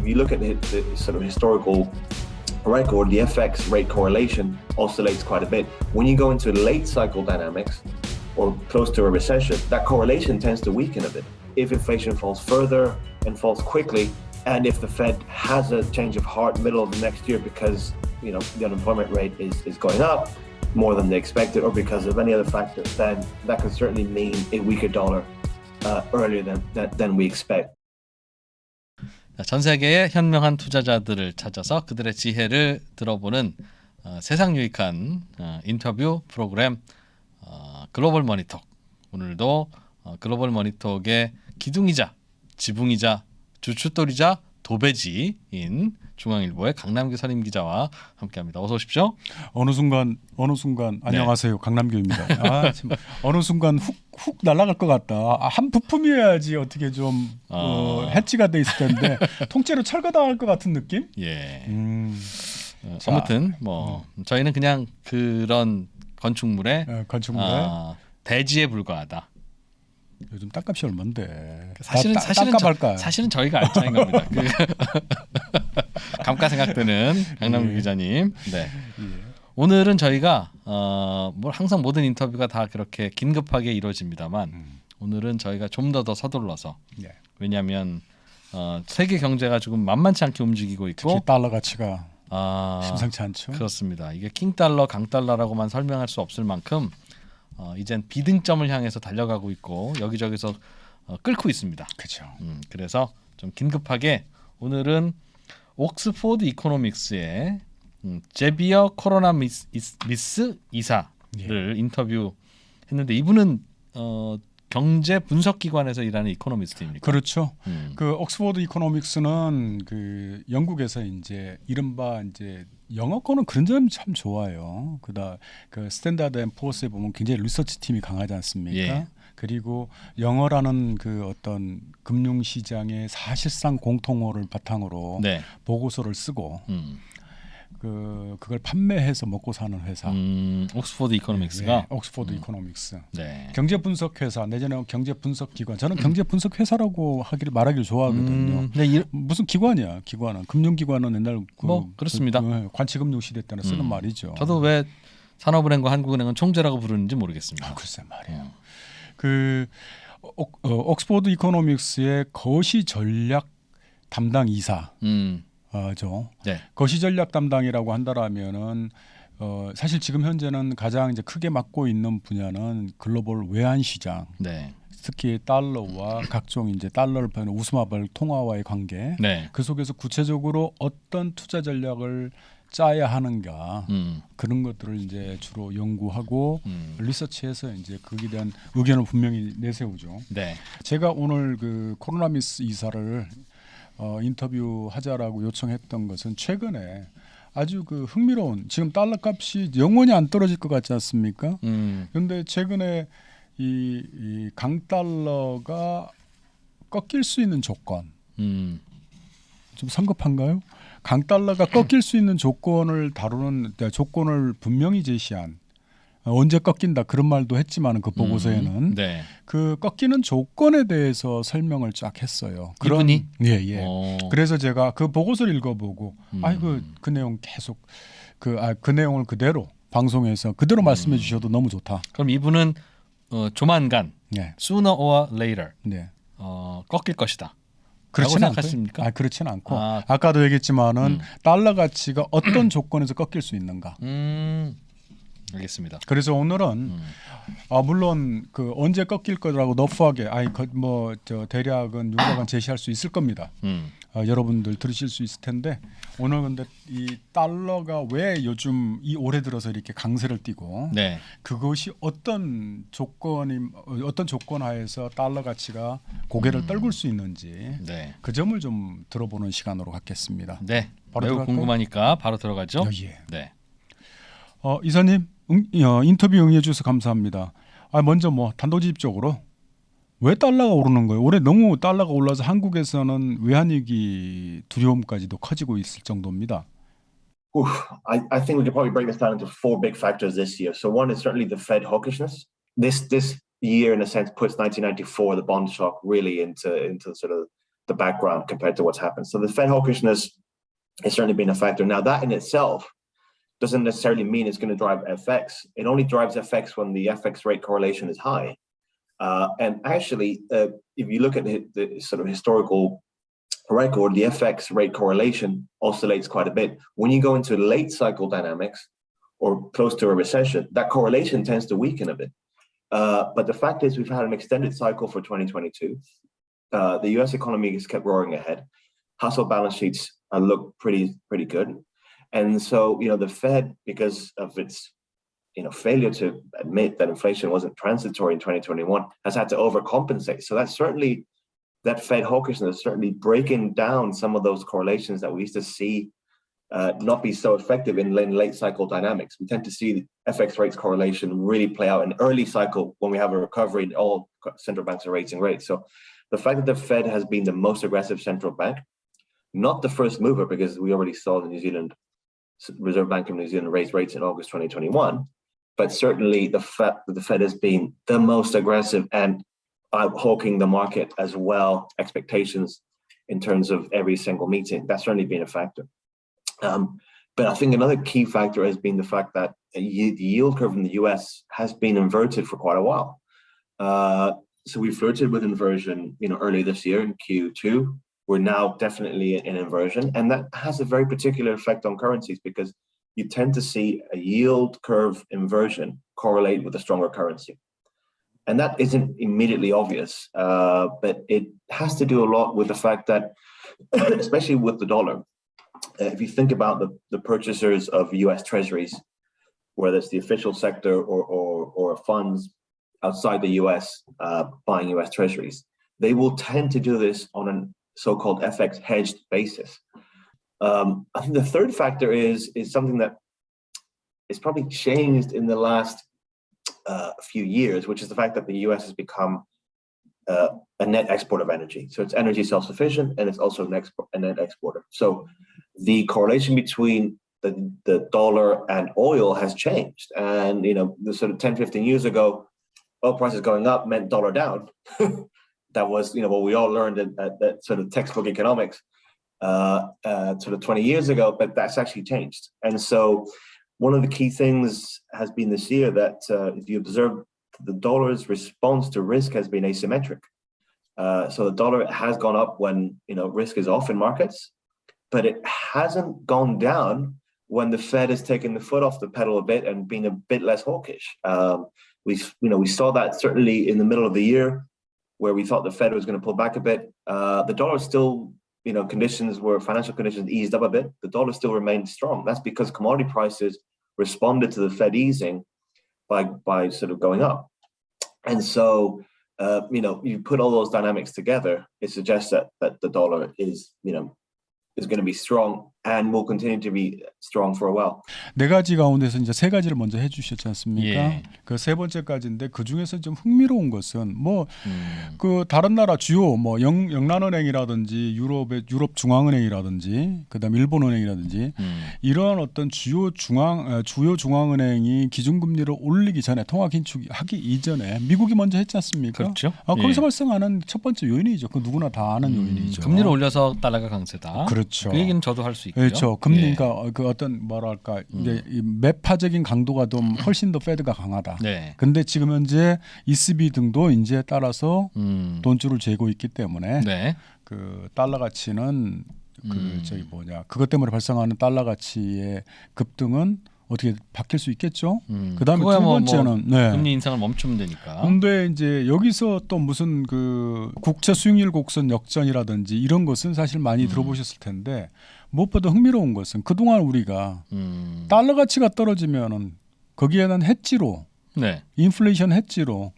you look at the sort of historical record, the FX rate correlation oscillates quite a bit. When you go into late cycle dynamics or close to a recession, that correlation tends to weaken a bit. If inflation falls further and falls quickly, and if the Fed has a change of heart middle of the next year because the unemployment rate is going up more than they expected, or because of any other factors, then that could certainly mean a weaker dollar earlier than we expect. 전 세계의 현명한 투자자들을 찾아서 그들의 지혜를 들어보는 세상 유익한 인터뷰 프로그램 글로벌 머니톡. 오늘도 글로벌 머니톡의 기둥이자 지붕이자 주춧돌이자 도배지인 중앙일보의 강남규 선임기자와 함께합니다. 어서 오십시오. 어느 순간 안녕하세요. 강남규입니다. 어느 순간 훅 날아갈 것 같다. 한 부품이어야지 어떻게 좀 해치가 돼 있을 텐데 통째로 철거당할 것 같은 느낌? 예. 아무튼 저희는 그냥 그런 건축물에 대지에 불과하다. 요즘 땅값이 얼만데? 사실은 저희가 알 차이인 겁니다. 감가생각되는 강남규 기자님. 네. 예. 오늘은 저희가 항상 모든 인터뷰가 다 그렇게 긴급하게 이루어집니다만 오늘은 저희가 좀 더 서둘러서 왜냐하면 세계 경제가 조금 만만치 않게 움직이고 있고 특히 달러 가치가 심상치 않죠. 그렇습니다. 이게 킹달러, 강달러라고만 설명할 수 없을 만큼 이젠 비등점을 향해서 달려가고 있고 여기저기서 끓고 있습니다. 그렇죠. 그래서 좀 긴급하게 오늘은 옥스포드 이코노믹스의 제비어 코로나미스 이사를 인터뷰했는데 이분은 경제 분석 기관에서 일하는 이코노미스트입니까? 그렇죠. 그 옥스포드 이코노믹스는 그 영국에서 이제 이른바 이제 영어권은 그런 점이 참 좋아요. 그 스탠다드 앤 포어스에 보면 굉장히 리서치 팀이 강하지 않습니까? 예. 그리고 영어라는 그 어떤 금융 시장의 사실상 공통어를 바탕으로 보고서를 쓰고 그걸 판매해서 먹고 사는 회사. 옥스포드 이코노믹스가 옥스포드 이코노믹스. 네. 경제 분석 회사 내지는 경제 분석 기관. 저는 경제 분석 회사라고 말하기를 좋아하거든요. 무슨 기관이야? 기관은 금융 기관은 옛날 그렇습니다. 관치금융 시대 때는 쓰는 말이죠. 저도 왜 산업은행과 한국은행은 총재라고 부르는지 모르겠습니다. 글쎄 말이에요. 옥스포드 이코노믹스의 거시 전략 담당 이사. 거시 전략 담당이라고 한다라면은 사실 지금 현재는 가장 이제 크게 맡고 있는 분야는 글로벌 외환 시장, 특히 달러와 각종 이제 달러를 포함한 우스마블 통화와의 관계, 그 속에서 구체적으로 어떤 투자 전략을 짜야 하는가 그런 것들을 이제 주로 연구하고 리서치해서 이제 거기에 대한 의견을 분명히 내세우죠. 제가 오늘 그 코로나미스 이사를 인터뷰하자라고 요청했던 것은 최근에 아주 그 흥미로운 지금 달러 값이 영원히 안 떨어질 것 같지 않습니까? 그런데 최근에 이 강달러가 꺾일 수 있는 조건 좀 성급한가요? 강달러가 꺾일 수 있는 조건을 다루는 조건을 분명히 제시한 언제 꺾인다 그런 말도 했지만 그 보고서에는 그 꺾이는 조건에 대해서 설명을 쫙 했어요. 이분이? 예. 그래서 제가 그 보고서를 읽어보고 그 내용 계속 그 내용을 그대로 방송에서 그대로 말씀해 주셔도 너무 좋다. 그럼 이분은 조만간 sooner or later 꺾일 것이다. 그렇지는 않습니까? 그렇지는 않고 아까도 얘기했지만은 달러 가치가 어떤 조건에서 꺾일 수 있는가. 알겠습니다. 그래서 오늘은 물론 그 언제 꺾일 거라고 너프하게 대략은 윤곽은 제시할 수 있을 겁니다. 여러분들 들으실 수 있을 텐데 오늘 근데 이 달러가 왜 요즘 이 올해 들어서 이렇게 강세를 띠고 그것이 어떤 조건 하에서 달러 가치가 고개를 떨굴 수 있는지 그 점을 좀 들어보는 시간으로 갖겠습니다. 매우 궁금하니까 바로 들어가죠. 이사님 인터뷰 응해 주셔서 감사합니다. 먼저 단도직입적으로 왜 달러가 오르는 거예요? 올해 너무 달러가 올라서 한국에서는 외환위기 두려움까지도 커지고 있을 정도입니다. I think we could probably break this down into four big factors this year. So one is certainly the Fed hawkishness. This year, in a sense, puts 1994, the bond shock, really into sort of the background compared to what's happened. So the Fed hawkishness has certainly been a factor. Now that in itself doesn't necessarily mean it's going to drive FX. It only drives FX when the FX rate correlation is high. And actually, if you look at the sort of historical record, the FX rate correlation oscillates quite a bit. When you go into late cycle dynamics or close to a recession, that correlation tends to weaken a bit. But the fact is we've had an extended cycle for 2022. The US economy has kept roaring ahead. Household balance sheets look pretty good. And so, the Fed, because of its failure to admit that inflation wasn't transitory in 2021, has had to overcompensate. So that's certainly, that Fed hawkishness is certainly breaking down some of those correlations that we used to see not be so effective in late cycle dynamics. We tend to see the FX rates correlation really play out in early cycle when we have a recovery and all central banks are raising rates. So the fact that the Fed has been the most aggressive central bank, not the first mover, because we already saw the New Zealand Reserve Bank of New Zealand raise rates in August 2021, but certainly the fact that the Fed has been the most aggressive and hawking the market as well, expectations in terms of every single meeting, that's certainly been a factor. But I think another key factor has been the fact that the yield curve in the US has been inverted for quite a while. So we flirted with inversion, early this year in Q2. We're now definitely in inversion, and that has a very particular effect on currencies because you tend to see a yield curve inversion correlate with a stronger currency. And that isn't immediately obvious, but it has to do a lot with the fact that, especially with the dollar, if you think about the purchasers of US treasuries, whether it's the official sector or funds outside the US buying US treasuries, they will tend to do this on a so-called FX hedged basis. I think the third factor is something that is probably changed in the last few years, which is the fact that the US has become a net exporter of energy. So it's energy self-sufficient and it's also a net exporter. So the correlation between the dollar and oil has changed. And, the sort of 10, 15 years ago, oil prices going up meant dollar down. That was, what we all learned at sort of textbook economics sort of 20 years ago, but that's actually changed. And so one of the key things has been this year that if you observe the dollar's response to risk has been asymmetric. So the dollar has gone up when, risk is off in markets, but it hasn't gone down when the Fed has taken the foot off the pedal a bit and been a bit less hawkish. We saw that certainly in the middle of the year where we thought the Fed was going to pull back a bit. The dollar still, financial conditions eased up a bit. The dollar still remained strong. That's because commodity prices responded to the Fed easing by sort of going up. And so, you put all those dynamics together, it suggests that the dollar is going to be strong and will continue to be strong for a while. 네 가지 가운데서 이제 세 가지를 먼저 해주셨지 않습니까? 예. 그 세 번째까지인데 그 중에서 좀 흥미로운 것은 그 다른 나라 주요 영란은행이라든지 유럽 중앙은행이라든지 그다음에 일본은행이라든지 이러한 어떤 주요 중앙은행이 기준금리를 올리기 전에 통화 긴축하기 이전에 미국이 먼저 했지 않습니까? 그렇죠. 거기서 발생하는 첫 번째 요인이죠. 그 누구나 다 아는 요인이죠. 금리를 올려서 달러가 강세다. 그렇죠. 그 얘기는 저도 할 수 있고요. 그렇죠. 금리가 그 어떤 뭐랄까 이제 이 매파적인 강도가 좀 훨씬 더 페드가 강하다. 네. 근데 지금 현재 ECB 등도 이제 따라서 돈줄을 재고 있기 때문에 네. 그 달러 가치는 그것 때문에 발생하는 달러 가치의 급등은 어떻게 바뀔 수 있겠죠? 그다음에 두 번째는 금리 인상을 멈추면 되니까. 근데 이제 여기서 또 무슨 그 국채 수익률 곡선 역전이라든지 이런 것은 사실 많이 들어보셨을 텐데 무엇보다 흥미로운 것은 그동안 우리가 달러 가치가 떨어지면은 거기에는 해지로 인플레이션 해지로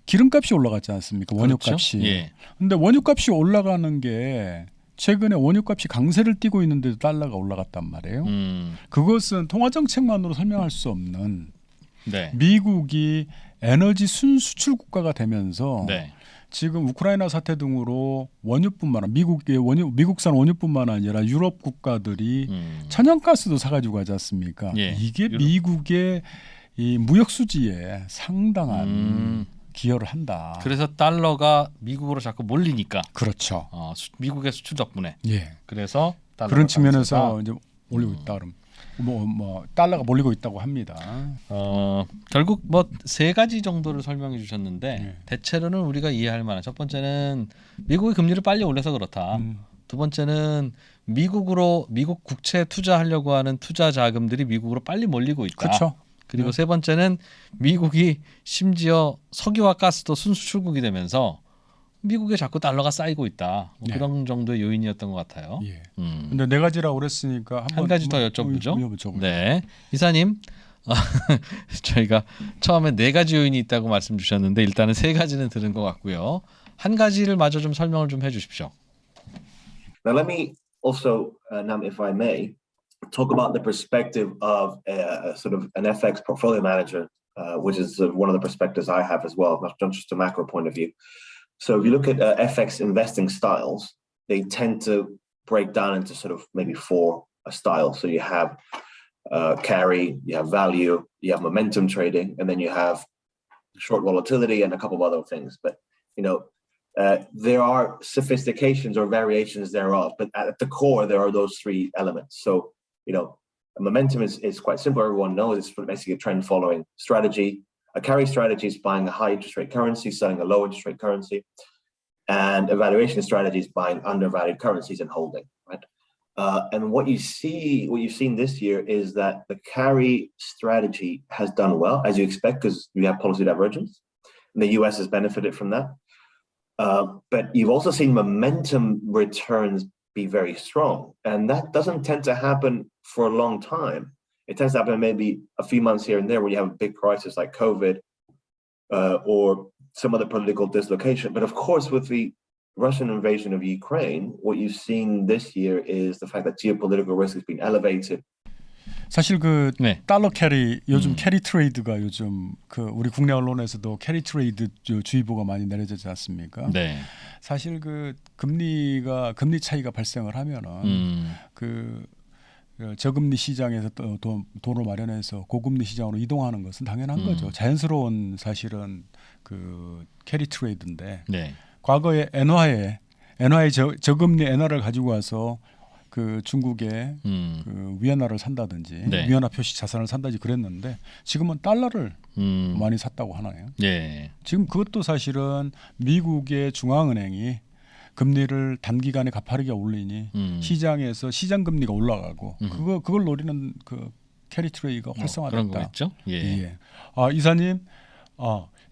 기름값이 올라갔지 않습니까? 원유값이. 그렇죠? 예. 근데 원유값이 올라가는 게 최근에 원유값이 강세를 띠고 있는데도 달러가 올라갔단 말이에요. 그것은 통화정책만으로 설명할 수 없는 미국이 에너지 순수출 국가가 되면서 지금 우크라이나 사태 등으로 원유뿐만 아니라 미국산 원유뿐만 아니라 유럽 국가들이 천연가스도 사가지고 가지 않습니까? 이게 미국의 이 무역 수지에 상당한 기여를 한다. 그래서 달러가 미국으로 자꾸 몰리니까. 그렇죠. 미국의 수출 덕분에. 예. 그래서 그런 측면에서 이제 올리고 있다 그럼 뭐 달러가 몰리고 있다고 합니다. 결국 뭐 세 가지 정도를 설명해 주셨는데 대체로는 우리가 이해할 만한 첫 번째는 미국이 금리를 빨리 올려서 그렇다. 두 번째는 미국 국채 투자하려고 하는 투자 자금들이 미국으로 빨리 몰리고 있다. 그렇죠. 그리고 세 번째는 미국이 심지어 석유와 가스도 순수 출국이 되면서 미국에 자꾸 달러가 쌓이고 있다. 뭐 그런 정도의 요인이었던 것 같아요. 예. 근데 네 가지라고 그랬으니까 한 가지 더 여쭤보죠. 네, 이사님, 저희가 처음에 네 가지 요인이 있다고 말씀 주셨는데 일단은 세 가지는 들은 것 같고요. 한 가지를 마저 좀 설명을 좀 해주십시오. Now let me also, Nam, if I may, talk about the perspective of sort of an FX portfolio manager, which is one of the perspectives I have as well, not just a macro point of view. So if you look at FX investing styles, they tend to break down into sort of maybe four styles. So you have carry, you have value, you have momentum trading, and then you have short volatility and a couple of other things. But, there are sophistications or variations thereof, but at the core, there are those three elements. So, momentum is quite simple. Everyone knows it's basically a trend following strategy. A carry strategy is buying a high interest rate currency, selling a low interest rate currency. And a valuation strategy is buying undervalued currencies and holding, right? And what you've seen this year is that the carry strategy has done well, as you expect, because you have policy divergence. And the US has benefited from that. But you've also seen momentum returns be very strong. And that doesn't tend to happen for a long time. It tends to happen maybe a few months here and there where you have a big crisis like COVID or some other political dislocation. But of course, with the Russian invasion of Ukraine, what you've seen this year is the fact that geopolitical risk has been elevated. 사실 그 달러 캐리 요즘 캐리 트레이드가 요즘 그 우리 국내 언론에서도 캐리 트레이드 주의보가 많이 내려지지 않습니까? 네. 사실 그 금리 차이가 발생을 하면은 그 저금리 시장에서 또 돈을 마련해서 고금리 시장으로 이동하는 것은 당연한 거죠. 자연스러운 사실은 그 캐리 트레이드인데 과거에 엔화에 저금리 엔화를 가지고 와서 그 중국의 그 위안화를 산다든지 위안화 표시 자산을 산다든지 그랬는데 지금은 달러를 많이 샀다고 하나요? 지금 그것도 사실은 미국의 중앙은행이 금리를 단기간에 가파르게 올리니 시장에서 시장 금리가 올라가고 그걸 노리는 그 캐리 트레이드가 활성화됐다. 그런 거겠죠? 이사님,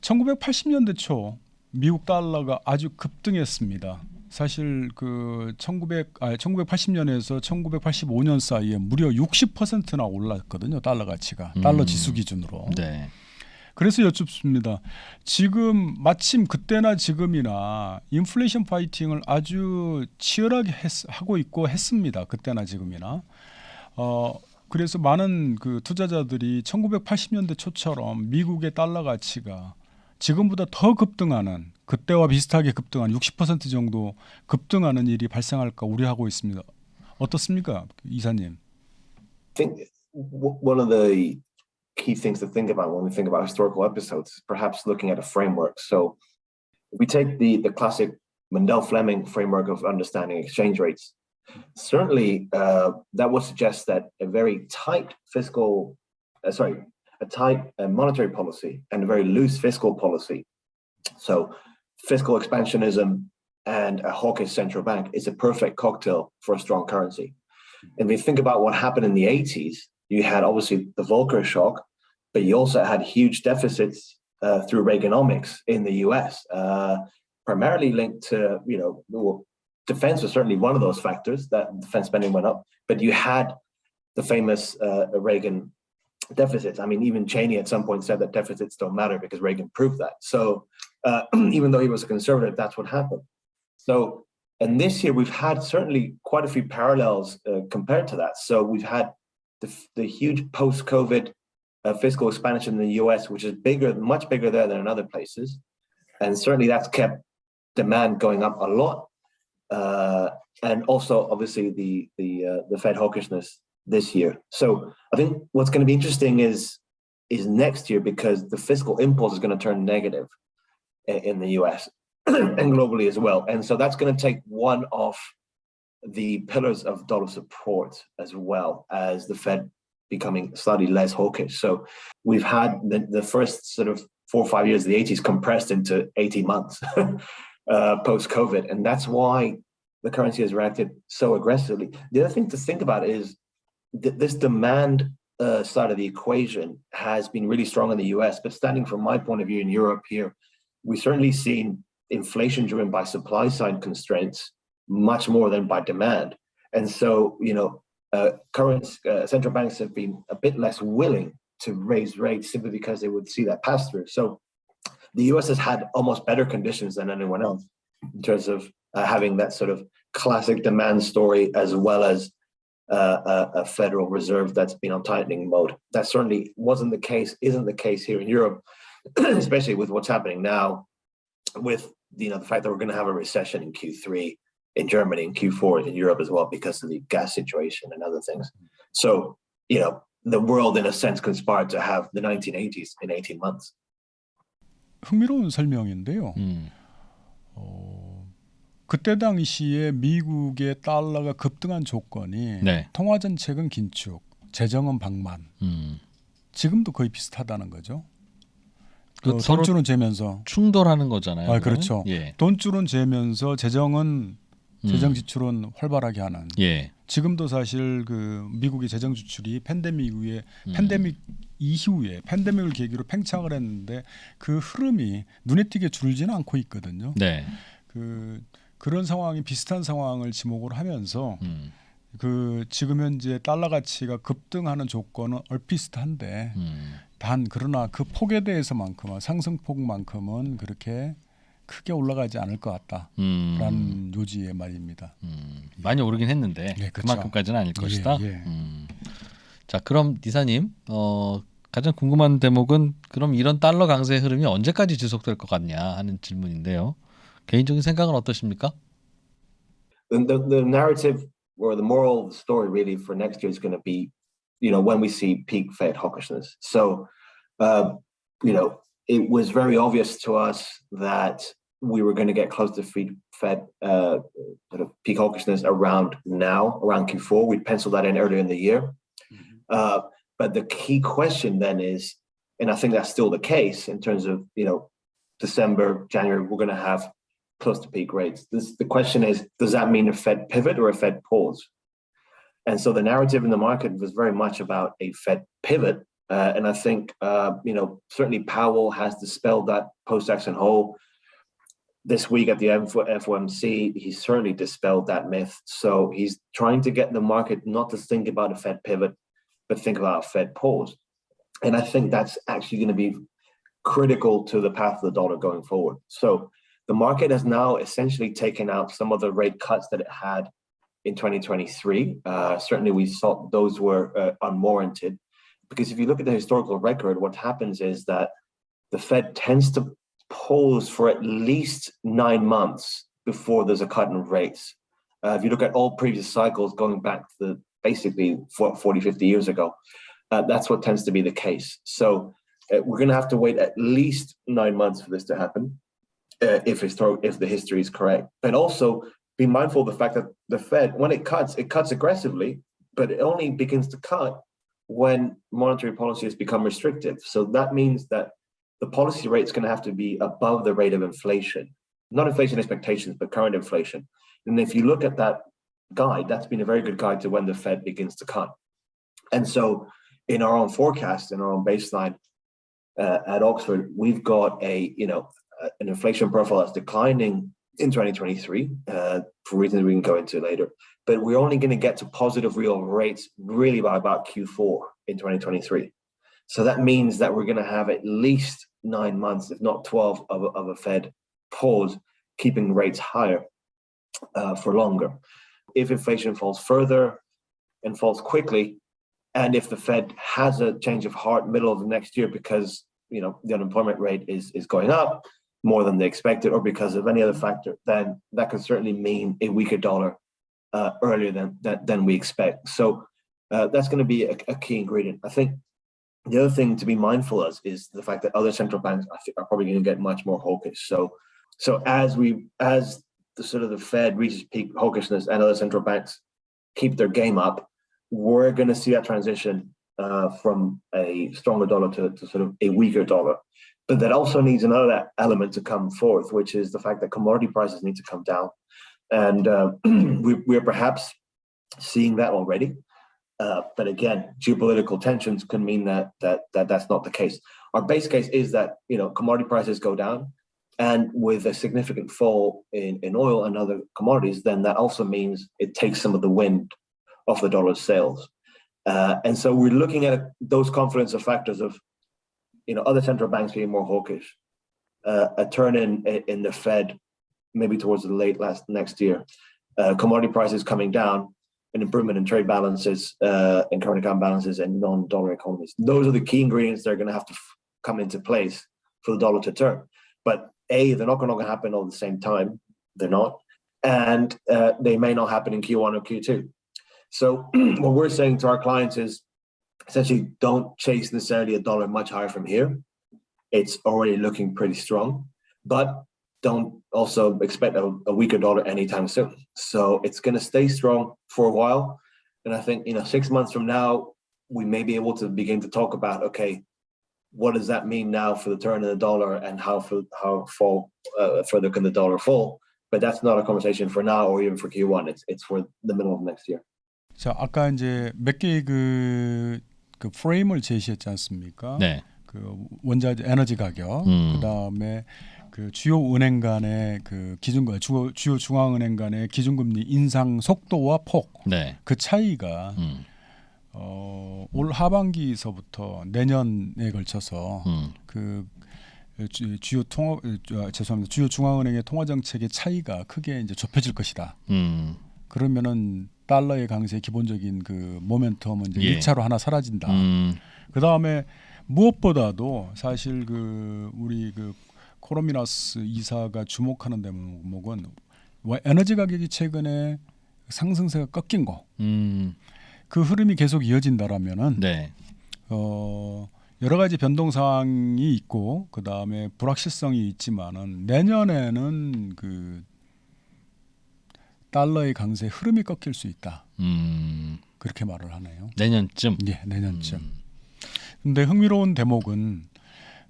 1980년대 초 미국 달러가 아주 급등했습니다. 사실 그 1980년에서 1985년 사이에 무려 60%나 올랐거든요. 달러 가치가 달러 지수 기준으로. 그래서 여쭙습니다. 지금 마침 그때나 지금이나 인플레이션 파이팅을 아주 치열하게 하고 있고 했습니다. 그때나 지금이나. 그래서 많은 그 투자자들이 1980년대 초처럼 미국의 달러 가치가 지금보다 더 급등하는 그때와 비슷하게 급등한 60% 정도 급등하는 일이 발생할까 우려하고 있습니다. 어떻습니까, 이사님? I think one of the key things to think about when we think about historical episodes is perhaps looking at a framework. So if we take the classic Mundell-Fleming framework of understanding exchange rates, certainly that would suggest that a very tight monetary policy and a very loose fiscal policy, so fiscal expansionism and a hawkish central bank, is a perfect cocktail for a strong currency. And if you think about what happened in the 80s, you had obviously the Volcker shock, but you also had huge deficits through Reaganomics in the US, primarily linked to, defense was certainly one of those factors, that defense spending went up, but you had the famous Reagan deficits. I mean, even Cheney at some point said that deficits don't matter because Reagan proved that. So even though he was a conservative, that's what happened. So, and this year we've had certainly quite a few parallels compared to that. So we've had the huge post-COVID fiscal expansion in the US, which is much bigger there than in other places. And certainly that's kept demand going up a lot. And also obviously the Fed hawkishness this year. So I think what's going to be interesting is next year, because the fiscal impulse is going to turn negative. in the US and globally as well. And so that's going to take one off the pillars of dollar support, as well as the Fed becoming slightly less hawkish. So we've had the first sort of 4 or 5 years of the 80s compressed into 18 months post-COVID. And that's why the currency has reacted so aggressively. The other thing to think about is that this demand side of the equation has been really strong in the US, but standing from my point of view in Europe here, we've certainly seen inflation driven by supply side constraints much more than by demand. And so, current central banks have been a bit less willing to raise rates simply because they would see that pass through. So the US has had almost better conditions than anyone else in terms of having that sort of classic demand story, as well as a Federal Reserve that's been on tightening mode. That certainly isn't the case here in Europe, especially with what's happening now with the fact that we're going to have a recession in Q3 in Germany and Q4 in Europe as well because of the gas situation and other things. So, the world in a sense conspired to have the 1980s in 18 months. 흥미로운 설명인데요. 그때 당시에 미국의 달러가 급등한 조건이 네. 통화정책은 긴축, 재정은 방만. 지금도 거의 비슷하다는 거죠. 돈줄은 재면서 충돌하는 거잖아요. 그렇죠. 예. 돈줄은 재면서 재정 지출은 활발하게 하는. 예. 지금도 사실 그 미국의 재정 지출이 팬데믹 이후에 팬데믹을 계기로 팽창을 했는데 그 흐름이 눈에 띄게 줄지는 않고 있거든요. 네. 그런 상황이 비슷한 상황을 지목을 하면서 지금 현재 달러 가치가 급등하는 조건은 얼비슷한데 그러나 그 폭에 대해서만큼은 상승폭만큼은 그렇게 크게 올라가지 않을 것 같다라는 요지의 말입니다. 많이 오르긴 했는데 네, 그렇죠. 그만큼까지는 아닐 것이다. 예. 자, 그럼 니사님 가장 궁금한 대목은 그럼 이런 달러 강세의 흐름이 언제까지 지속될 것 같냐 하는 질문인데요. 개인적인 생각은 어떠십니까? The narrative or the moral story really for next year is going to be, when we see peak Fed hawkishness. So, it was very obvious to us that we were going to get close to Fed sort of peak hawkishness around Q4. We penciled that in earlier in the year. But the key question then is, and I think that's still the case in terms of, December, January, we're going to have close to peak rates. The question is, does that mean a Fed pivot or a Fed pause? And so the narrative in the market was very much about a Fed pivot. And I think, certainly Powell has dispelled that post-Jackson Hole. This week at the FOMC, he certainly dispelled that myth. So he's trying to get the market not to think about a Fed pivot, but think about a Fed pause. And I think that's actually going to be critical to the path of the dollar going forward. So the market has now essentially taken out some of the rate cuts that it had in 2023. Certainly we thought those were unwarranted. Because if you look at the historical record, what happens is that the Fed tends to pause for at least 9 months before there's a cut in rates. If you look at all previous cycles going back to basically 40, 50 years ago, that's what tends to be the case. So we're going to have to wait at least 9 months for this to happen, if the history is correct. But also be mindful of the fact that the Fed, when it cuts aggressively, but it only begins to cut when monetary policy has become restrictive. So that means that the policy rate is going to have to be above the rate of inflation, not inflation expectations, but current inflation. And if you look at that guide, that's been a very good guide to when the Fed begins to cut. And so in our own forecast, in our own baseline at Oxford, we've got an inflation profile that's declining in 2023 for reasons we can go into later. But we're only going to get to positive real rates really by about Q4 in 2023. So that means that we're going to have at least 9 months, if not 12, of a Fed pause, keeping rates higher for longer. If inflation falls further and falls quickly, and if the Fed has a change of heart middle of next year because the unemployment rate is going up more than they expected, or because of any other factor, then that can certainly mean a weaker dollar earlier than we expect. So that's going to be a key ingredient. I think the other thing to be mindful of is the fact that other central banks are probably going to get much more hawkish. So as the sort of the Fed reaches peak hawkishness and other central banks keep their game up, we're going to see that transition from a stronger dollar to sort of a weaker dollar. But that also needs another element to come forth, which is the fact that commodity prices need to come down. And we're perhaps seeing that already. But again, geopolitical tensions can mean that's not the case. Our base case is that commodity prices go down, and with a significant fall in oil and other commodities, then that also means it takes some of the wind off the dollar's sails. And so we're looking at those confluence of factors of other central banks being more hawkish, a turn in the Fed maybe towards the next year, commodity prices coming down, an improvement in trade balances, and current account balances, and non-dollar economies. Those are the key ingredients that are going to have to come into place for the dollar to turn. But they're not going to happen all at the same time. They're not, and they may not happen in Q1 or Q2. So what we're saying to our clients is essentially don't chase necessarily a dollar much higher from here. It's already looking pretty strong, but don't also expect a weaker dollar anytime soon. So it's going to stay strong for a while. And I think, 6 months from now, we may be able to begin to talk about, okay, what does that mean now for the turn of the dollar, and how further can the dollar fall? But that's not a conversation for now or even for Q1. It's for the middle of next year. 자, 아까 이제 몇 개의 그 프레임을 제시했지 않습니까? 네. 그 원자재 에너지 가격, 그다음에 그 주요 은행 간의 그 기준금, 주요 중앙은행 간의 기준금리 인상 속도와 폭, 네. 그 차이가 올 하반기서부터 내년에 걸쳐서 그 주요 중앙은행의 통화 정책의 차이가 크게 이제 좁혀질 것이다. 그러면은 달러의 강세의 기본적인 그 모멘텀은 이제 1차로 하나 사라진다. 그 다음에 무엇보다도 사실 그 우리 그 코로미나스 이사가 주목하는 대목은 에너지 가격이 최근에 상승세가 꺾인 거. 그 흐름이 계속 이어진다라면은 네. 여러 가지 변동 사항이 있고 그 다음에 불확실성이 있지만은 내년에는 그 달러의 강세 흐름이 꺾일 수 있다. 그렇게 말을 하네요. 내년쯤. 예, 내년쯤. 근데 흥미로운 대목은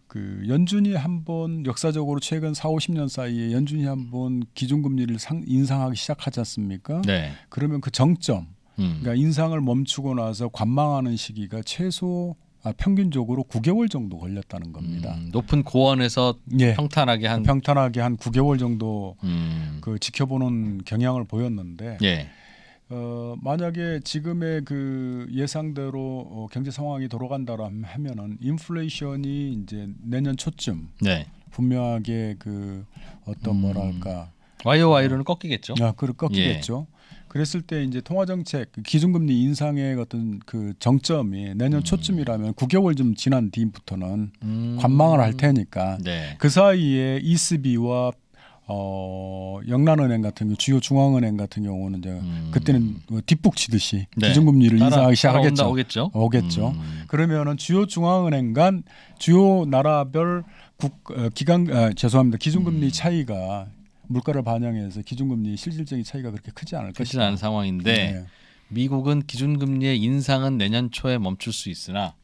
그 연준이 한번 역사적으로 최근 40-50년 사이에 연준이 한번 기준금리를 인상하기 시작하지 않습니까? 네. 그러면 그 정점, 그러니까 인상을 멈추고 나서 관망하는 시기가 평균적으로 9개월 정도 걸렸다는 겁니다. 높은 고원에서 평탄하게 한 9개월 정도 그 지켜보는 경향을 보였는데 만약에 지금의 그 예상대로 경제 상황이 돌아간다라면 하면은 인플레이션이 이제 내년 초쯤 분명하게 그 어떤 뭐랄까 YOY로는 꺾이겠죠. 꺾이겠죠. 그랬을 때 이제 통화정책 기준금리 인상의 어떤 그 정점이 내년 초쯤이라면 9개월 좀 지난 뒤부터는 관망을 할 테니까 그 사이에 ECB와 영란은행 같은 경우 주요 중앙은행 같은 경우는 이제 그때는 뒷북 치듯이 기준금리를 인상하기 시작하겠죠. 오겠죠. 그러면은 주요 중앙은행 간 주요 나라별 기준금리 차이가 물가를 반영해서 기준금리 실질적인 차이가 그렇게 크지 않을 것이다. 크지 않은 상황인데 미국은 기준금리의 인상은 내년 초에 멈출 수 있으나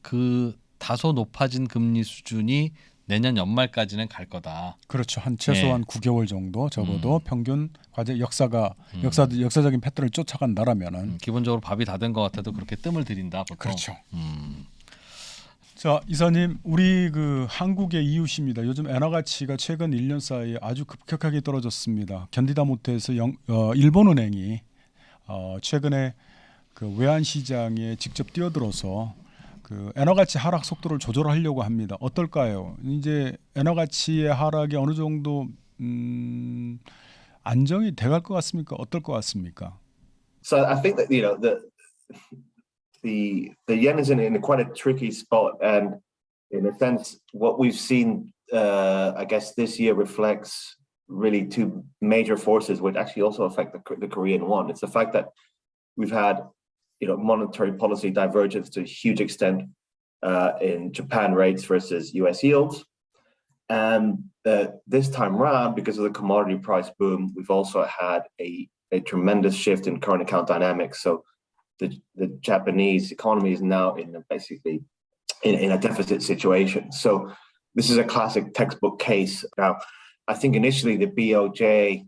그 다소 높아진 금리 수준이 내년 연말까지는 갈 거다. 그렇죠. 한 최소한 9개월 정도 적어도 평균 과제 역사적인 패턴을 쫓아간다라면은 기본적으로 밥이 다 된 것 같아도 그렇게 뜸을 들인다. 보통. 그렇죠. 자, 이사님, 우리 그 한국의 이웃입니다. 요즘 엔화 가치가 최근 1년 사이에 아주 급격하게 떨어졌습니다. 견디다 못해서 일본은행이 최근에 그 외환 시장에 직접 뛰어들어서 그 엔화 가치 하락 속도를 조절하려고 합니다. 어떨까요? 이제 엔화 가치의 하락이 어느 정도 안정이 돼갈 것 같습니까? 어떨 것 같습니까? So I think that the yen is in quite a tricky spot, and in a sense, what we've seen, I guess, this year reflects really two major forces, which actually also affect the Korean won. It's the fact that we've had, monetary policy divergence to a huge extent in Japan rates versus US yields. And this time around, because of the commodity price boom, we've also had a tremendous shift in current account dynamics. So the Japanese economy is now basically in a deficit situation. So this is a classic textbook case. Now, I think initially the BOJ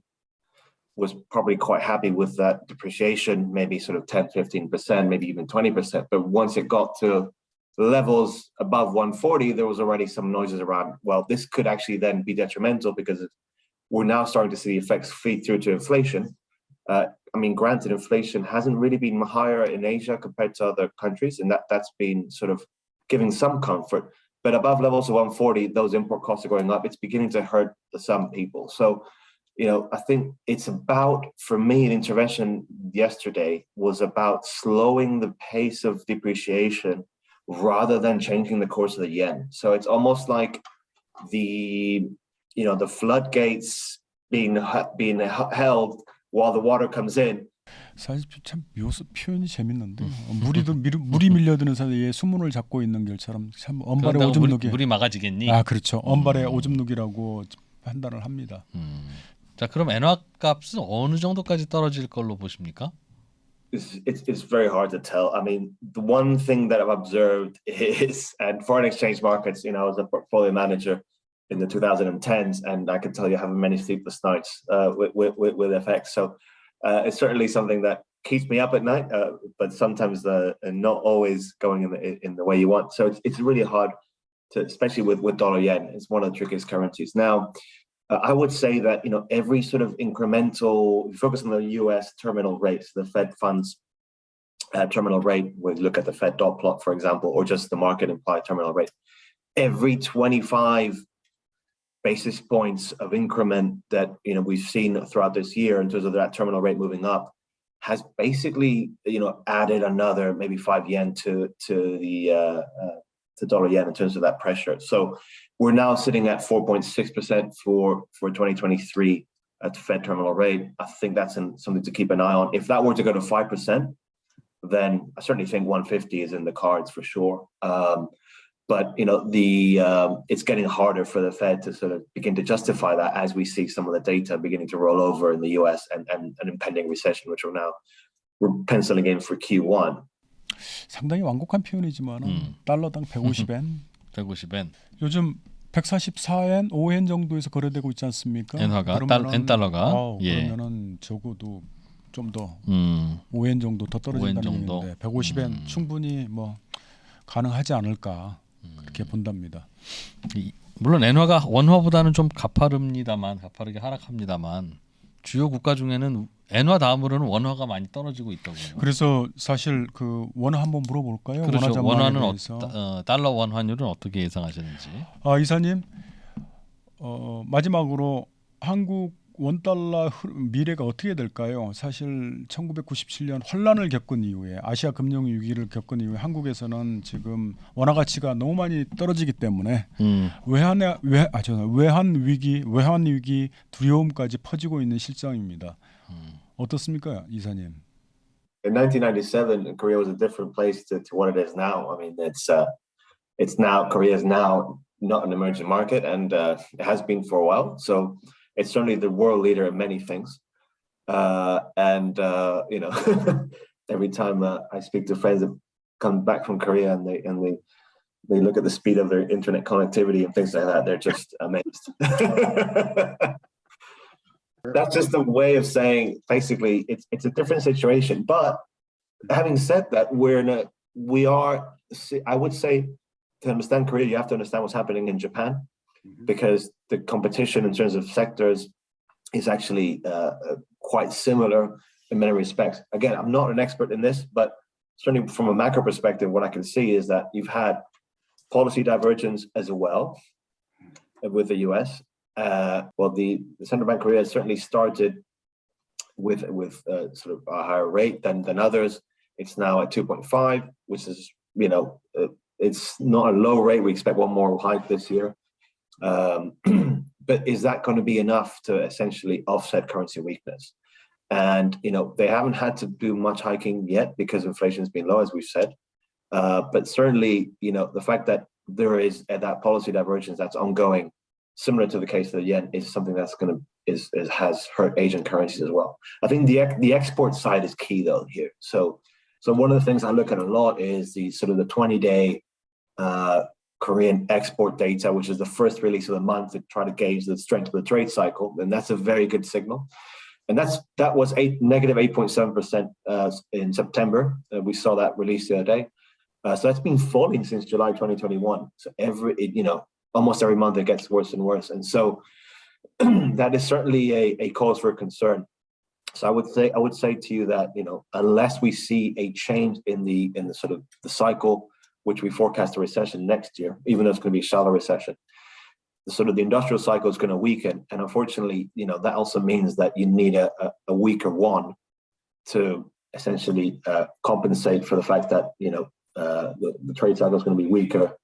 was probably quite happy with that depreciation, maybe sort of 10, 15%, maybe even 20%. But once it got to levels above 140, there was already some noises around, well, this could actually then be detrimental because we're now starting to see the effects feed through to inflation. I mean, granted, inflation hasn't really been higher in Asia compared to other countries, and that's been sort of giving some comfort. But above levels of 140, those import costs are going up. It's beginning to hurt some people. So, I think it's about, for me, an intervention yesterday was about slowing the pace of depreciation rather than changing the course of the yen. So it's almost like the floodgates being held while the water comes in. 사실 참 표현이 재밌는데 물이 밀려드는 사이에 수문을 잡고 있는 결처럼 참 언발에 오줌 누기. 물이 막아지겠니? 아 그렇죠. 언발에 오줌 누기라고 판단을 합니다. 자 그럼 엔화 값은 어느 정도까지 떨어질 걸로 보십니까? It's very hard to tell. I mean, the one thing that I've observed is, and foreign exchange markets, I was a portfolio manager in the 2010s, and I can tell you having many sleepless nights with FX. So it's certainly something that keeps me up at night, but sometimes not always going in the way you want. So it's really hard to, especially with dollar yen. It's one of the trickiest currencies. Now, I would say that every sort of incremental, focus on the U.S. terminal rates, the Fed funds terminal rate. We look at the Fed dot plot, for example, or just the market implied terminal rate. Every 25 basis points of increment that we've seen throughout this year in terms of that terminal rate moving up has basically added another maybe 5 yen to the dollar yen in terms of that pressure. So we're now sitting at 4.6% for 2023 at the Fed terminal rate. I think that's something to keep an eye on. If that were to go to 5%, then I certainly think 150 is in the cards for sure. But it's getting harder for the Fed to sort of begin to justify that as we see some of the data beginning to roll over in the US and an impending recession, which we're penciling in for Q1. 상당히 완곡한 표현이지만 달러당 150엔. 150엔. 요즘 144엔, 5엔 정도에서 거래되고 있지 않습니까? 엔화가 엔달러가 그러면은 적어도 좀 더 5엔 정도 더 떨어진다는 얘기인데 150엔 충분히 뭐 가능하지 않을까 그렇게 본답니다. 물론 엔화가 원화보다는 좀 가파르게 하락합니다만 주요 국가 중에는 엔화 다음으로는 원화가 많이 떨어지고 있더군요. 그래서 사실 그 원화 한번 물어볼까요? 그렇죠. 원화는 달러 원 환율은 어떻게 예상하셨는지. 이사님, 마지막으로 한국 원달러 미래가 어떻게 될까요? 사실 1997년 환란을 겪은 이후에 아시아 금융 위기를 겪은 이후에 한국에서는 지금 원화 가치가 너무 많이 떨어지기 때문에 외환 위기 두려움까지 퍼지고 있는 실정입니다. 어떻습니까, 이사님? In 1997, Korea was a different place to what it is now. I mean, Korea is now not an emerging market, and it has been for a while. So it's certainly the world leader in many things. Every time I speak to friends that come back from Korea and they look at the speed of their internet connectivity and things like that, they're just amazed. That's just a way of saying basically it's a different situation. But having said that, I would say to understand Korea, you have to understand what's happening in Japan, because the competition in terms of sectors is actually quite similar in many respects. Again, I'm not an expert in this, but certainly from a macro perspective, what I can see is that you've had policy divergence as well with the US. The Central Bank of Korea certainly started with sort of a higher rate than others. It's now at 2.5, which is, it's not a low rate. We expect one more hike this year. But is that going to be enough to essentially offset currency weakness? And, they haven't had to do much hiking yet because inflation has been low, as we've said. But certainly, the fact that there is that policy divergence that's ongoing, similar to the case of the yen, is something that's has hurt Asian currencies as well. I think the export side is key though here. So one of the things I look at a lot is the 20-day Korean export data, which is the first release of the month to try to gauge the strength of the trade cycle, and that's a very good signal. And that was negative 8.7% in September. We saw that release the other day. So that's been falling since July 2021. So almost every month it gets worse and worse. And so that is certainly a cause for concern. So I would say to you that, unless we see a change in the sort of the cycle, which we forecast a recession next year, even though it's going to be a shallow recession, the industrial cycle is going to weaken. And unfortunately, that also means that you need a weaker won to essentially compensate for the fact that, the trade cycle is going to be weaker,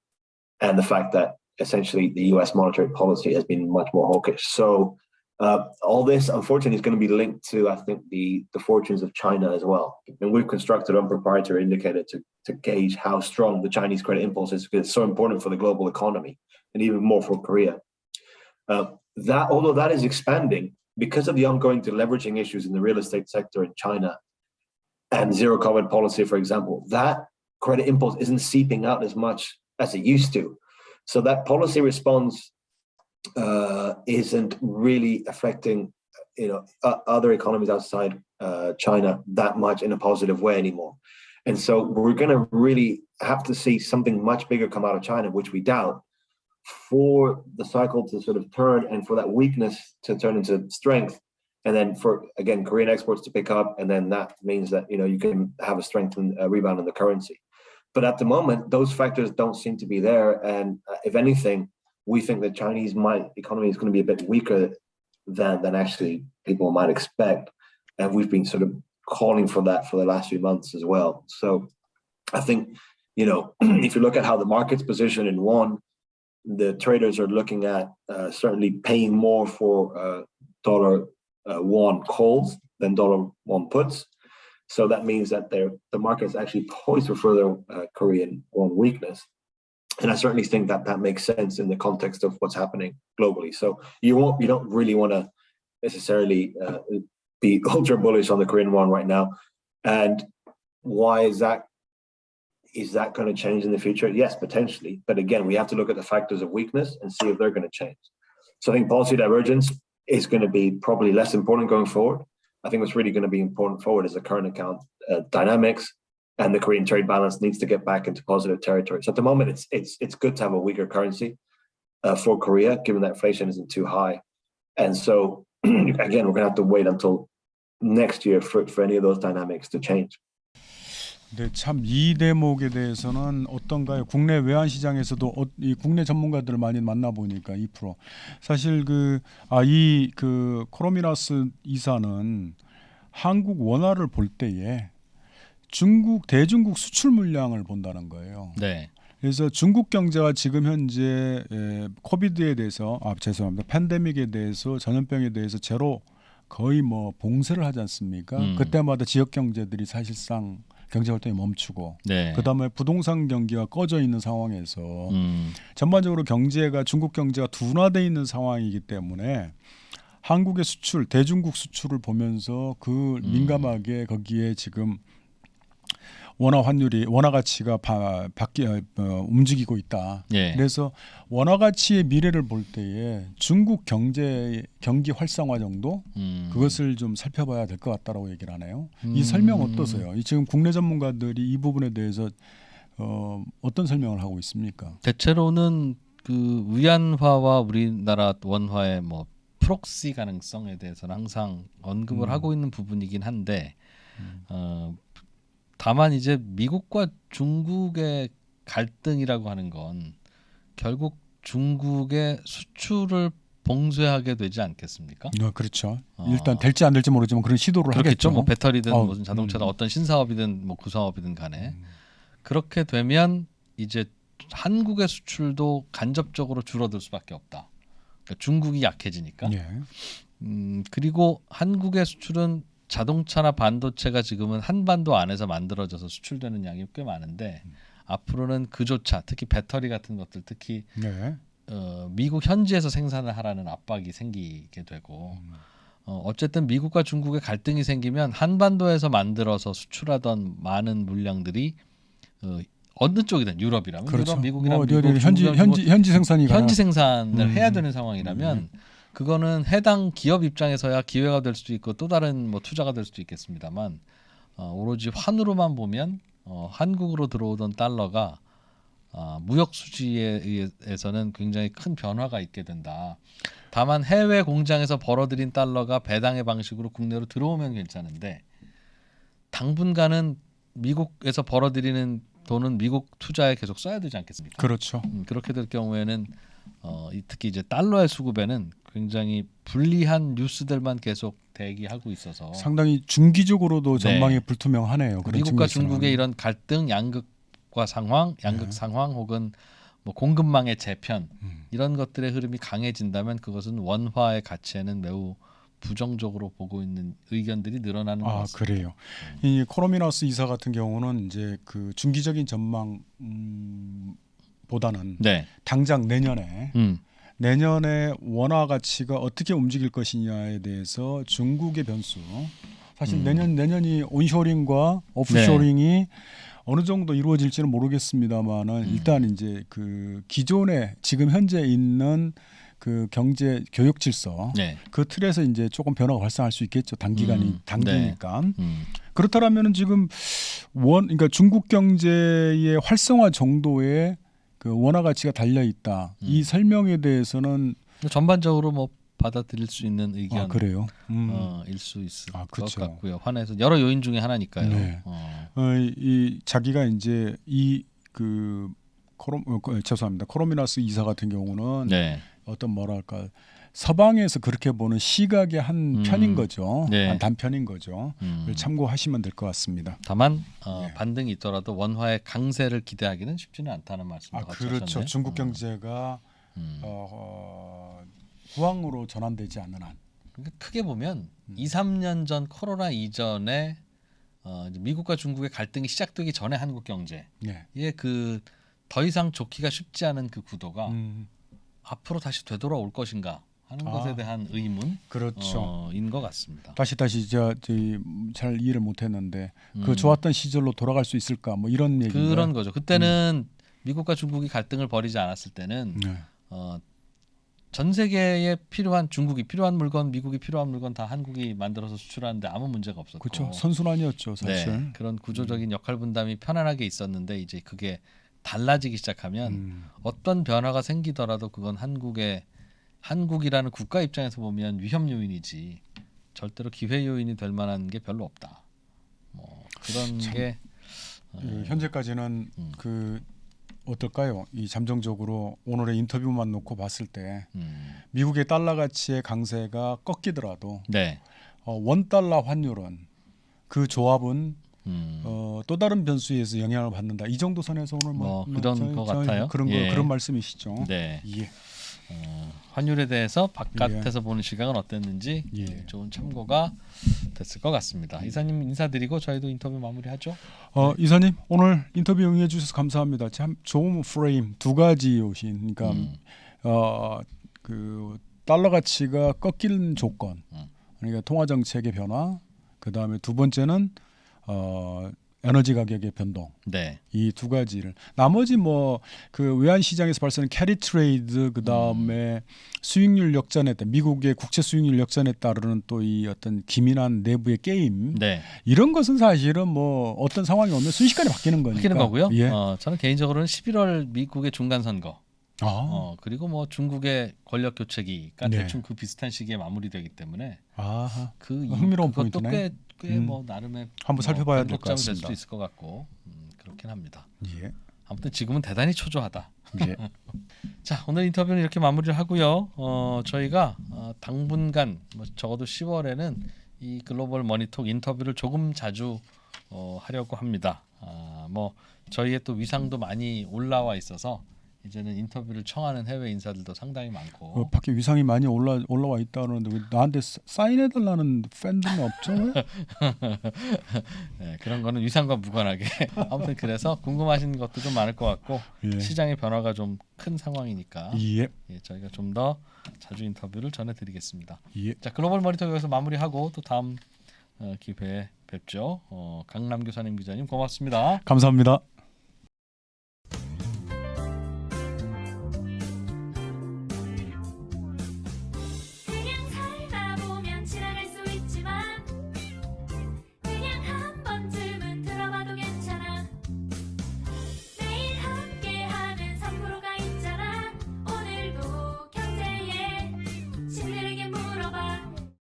and the fact that essentially the US monetary policy has been much more hawkish. So all this, unfortunately, is going to be linked to, I think, the fortunes of China as well. And we've constructed a proprietary indicator to gauge how strong the Chinese credit impulse is, because it's so important for the global economy and even more for Korea. Although that is expanding because of the ongoing deleveraging issues in the real estate sector in China and zero COVID policy, for example, that credit impulse isn't seeping out as much as it used to. So that policy response isn't really affecting, other economies outside China that much in a positive way anymore. And so we're going to really have to see something much bigger come out of China, which we doubt, for the cycle to sort of turn and for that weakness to turn into strength. And then for, again, Korean exports to pick up. And then that means that, you can have a strengthened rebound in the currency. But at the moment, those factors don't seem to be there. And if anything, we think the Chinese economy is going to be a bit weaker than actually people might expect. And we've been sort of calling for that for the last few months as well. So I think, if you look at how the market's positioned in won, the traders are looking at certainly paying more for dollar won calls than dollar won puts. So that means that the market is actually poised for further Korean won weakness. And I certainly think that makes sense in the context of what's happening globally. So you don't really want to necessarily be ultra bullish on the Korean won right now. And why is that? Is that going to change in the future? Yes, potentially. But again, we have to look at the factors of weakness and see if they're going to change. So I think policy divergence is going to be probably less important going forward. I think what's really going to be important forward is the current account dynamics, and the Korean trade balance needs to get back into positive territory. So at the moment, it's good to have a weaker currency for Korea, given that inflation isn't too high. And so again, we're going to have to wait until next year for any of those dynamics to change. 네, 참 이 대목에 대해서는 어떤가요? 국내 외환 시장에서도 이 국내 전문가들을 많이 만나 보니까 2% 사실 그 코로미나스 이사는 한국 원화를 볼 때에 대중국 수출 물량을 본다는 거예요. 네. 그래서 중국 경제가 지금 현재 코비드에 대해서 팬데믹에 대해서 전염병에 대해서 제로 거의 봉쇄를 하지 않습니까? 그때마다 지역 경제들이 사실상 경제 활동이 멈추고 네. 그다음에 부동산 경기가 꺼져 있는 상황에서 전반적으로 중국 경제가 둔화되어 있는 상황이기 때문에 한국의 대중국 수출을 보면서 민감하게 거기에 지금 원화 가치가 움직이고 있다. 예. 그래서 원화 가치의 미래를 볼 때에 중국 경기 활성화 정도 그것을 좀 살펴봐야 될 것 같다라고 얘기를 하네요. 이 설명 어떠세요? 지금 국내 전문가들이 이 부분에 대해서 어떤 설명을 하고 있습니까? 대체로는 그 위안화와 우리나라 원화의 프록시 가능성에 대해서는 항상 언급을 하고 있는 부분이긴 한데. 다만 이제 미국과 중국의 갈등이라고 하는 건 결국 중국의 수출을 봉쇄하게 되지 않겠습니까? 그렇죠. 일단 될지 안 될지 모르지만 그런 시도를 그렇겠죠. 하겠죠. 배터리든 무슨 자동차든 어떤 신사업이든 구사업이든 간에 그렇게 되면 이제 한국의 수출도 간접적으로 줄어들 수밖에 없다. 그러니까 중국이 약해지니까. 예. 그리고 한국의 수출은 자동차나 반도체가 지금은 한반도 안에서 만들어져서 수출되는 양이 꽤 많은데 앞으로는 그조차 특히 배터리 같은 것들 특히 네. 미국 현지에서 생산을 하라는 압박이 생기게 되고 어쨌든 미국과 중국의 갈등이 생기면 한반도에서 만들어서 수출하던 많은 물량들이 어느 쪽이든 유럽이라면 그렇죠. 유럽, 미국이라면 뭐 미국, 현지 생산이 현지 생산을 해야 되는 상황이라면 음. 그거는 해당 기업 입장에서야 기회가 될 수도 있고 또 다른 뭐 투자가 될 수도 있겠습니다만 오로지 환으로만 보면 한국으로 들어오던 달러가 무역 수지에 의해서는 굉장히 큰 변화가 있게 된다. 다만 해외 공장에서 벌어들인 달러가 배당의 방식으로 국내로 들어오면 괜찮은데 당분간은 미국에서 벌어들이는 돈은 미국 투자에 계속 써야 되지 않겠습니까? 그렇죠. 그렇게 될 경우에는 특히 이제 달러의 수급에는 굉장히 불리한 뉴스들만 계속 대기하고 있어서 상당히 중기적으로도 전망이 네. 불투명하네요. 그런 미국과 측면에서는. 중국의 이런 갈등, 양극화 상황, 양극 상황 혹은 뭐 공급망의 재편 이런 것들의 흐름이 강해진다면 그것은 원화의 가치에는 매우 부정적으로 보고 있는 의견들이 늘어나는 것 같습니다. 그래요. 이 코로미나스 이사 같은 경우는 이제 그 중기적인 전망 보다는 네. 당장 내년에 원화 가치가 어떻게 움직일 것이냐에 대해서 중국의 변수. 사실 내년이 온쇼링과 오프쇼링이 어느 정도 이루어질지는 모르겠습니다만은 일단 이제 그 기존에 지금 현재 있는 그 경제 교육 질서 그 틀에서 이제 조금 변화가 발생할 수 있겠죠. 단기니까. 그렇다면은 지금 그러니까 중국 경제의 활성화 정도의 그 원화 가치가 달려 있다. 이 설명에 대해서는 전반적으로 뭐 받아들일 수 있는 의견 그래요. 일 수 있을 것 그렇죠. 같고요. 환에서 여러 요인 중에 하나니까요. 네. 이 자기가 이제 죄송합니다. 코로미나스 이사 같은 경우는 어떤 뭐랄까 서방에서 그렇게 보는 시각의 한 편인 거죠. 한 단편인 거죠. 참고하시면 될 것 같습니다. 다만 반등이 있더라도 원화의 강세를 기대하기는 쉽지는 않다는 말씀도 같이 그렇죠. 하셨네요. 중국 경제가 후황으로 전환되지 않는 한. 그러니까 크게 보면 2, 3년 전 코로나 이전에 이제 미국과 중국의 갈등이 시작되기 전에 한국 경제에 그 더 이상 좋기가 쉽지 않은 그 구도가 앞으로 다시 되돌아올 것인가 하는 것에 대한 의문, 그렇죠. 인 것 같습니다. 다시 잘 이해를 못했는데 그 좋았던 시절로 돌아갈 수 있을까 뭐 이런 얘기인가요? 그런 거죠. 그때는 미국과 중국이 갈등을 벌이지 않았을 때는 전 세계에 필요한 중국이 필요한 물건, 미국이 필요한 물건 다 한국이 만들어서 수출하는데 아무 문제가 없었고, 그렇죠. 선순환이었죠, 사실. 그런 구조적인 역할 분담이 편안하게 있었는데 이제 그게 달라지기 시작하면 어떤 변화가 생기더라도 그건 한국이라는 국가 입장에서 보면 위험 요인이지 절대로 기회 요인이 될 만한 게 별로 없다. 뭐 그런 게 현재까지는 그 어떨까요? 이 잠정적으로 오늘의 인터뷰만 놓고 봤을 때 미국의 달러 가치의 강세가 꺾이더라도 원 달러 환율은 그 조합은 또 다른 변수에 의해서 영향을 받는다. 이 정도 선에서 오늘 그런 것 같아요. 그런 말씀이시죠. 네. 예. 환율에 대해서 바깥에서 보는 시각은 어땠는지 좋은 참고가 됐을 것 같습니다. 이사님 인사드리고 저희도 인터뷰 마무리하죠. 이사님 오늘 인터뷰 응해 주셔서 감사합니다. 참 좋은 프레임 두 가지 오신 그러니까 그 달러 가치가 꺾이는 조건, 그러니까 통화 정책의 변화, 그 다음에 두 번째는 에너지 가격의 변동. 이 두 가지를 나머지 뭐 그 외환 시장에서 발생하는 캐리 트레이드 그다음에 수익률 역전에 따라 미국의 국채 수익률 역전에 따르는 또 이 어떤 기민한 내부의 게임 이런 것은 사실은 뭐 어떤 상황이 오면 순식간에 바뀌는 거고요. 저는 개인적으로는 11월 미국의 중간 선거 그리고 뭐 중국의 권력 교체기가 대충 그 비슷한 시기에 마무리되기 때문에 그 흥미로운 포인트네. 꽤 뭐 나름의 한번 살펴봐야 될 것 같습니다. 될 수도 같습니다. 있을 것 같고 그렇긴 합니다. 아무튼 지금은 대단히 초조하다. 자, 오늘 인터뷰는 이렇게 마무리를 하고요. 저희가 당분간 적어도 10월에는 이 글로벌 머니톡 인터뷰를 조금 자주 하려고 합니다. 뭐 저희의 또 위상도 많이 올라와 있어서 이제는 인터뷰를 청하는 해외 인사들도 상당히 많고 밖에 위상이 많이 올라와 있다 그러는데 왜 나한테 사인해달라는 팬들은 없죠? 네, 그런 거는 위상과 무관하게 아무튼 그래서 궁금하신 것도 좀 많을 것 같고 예. 시장의 변화가 좀 큰 상황이니까 예. 예, 저희가 좀 더 자주 인터뷰를 전해드리겠습니다. 예. 자 글로벌 모니터 여기서 마무리하고 또 다음 기회에 뵙죠. 강남 교사님 기자님 고맙습니다. 감사합니다.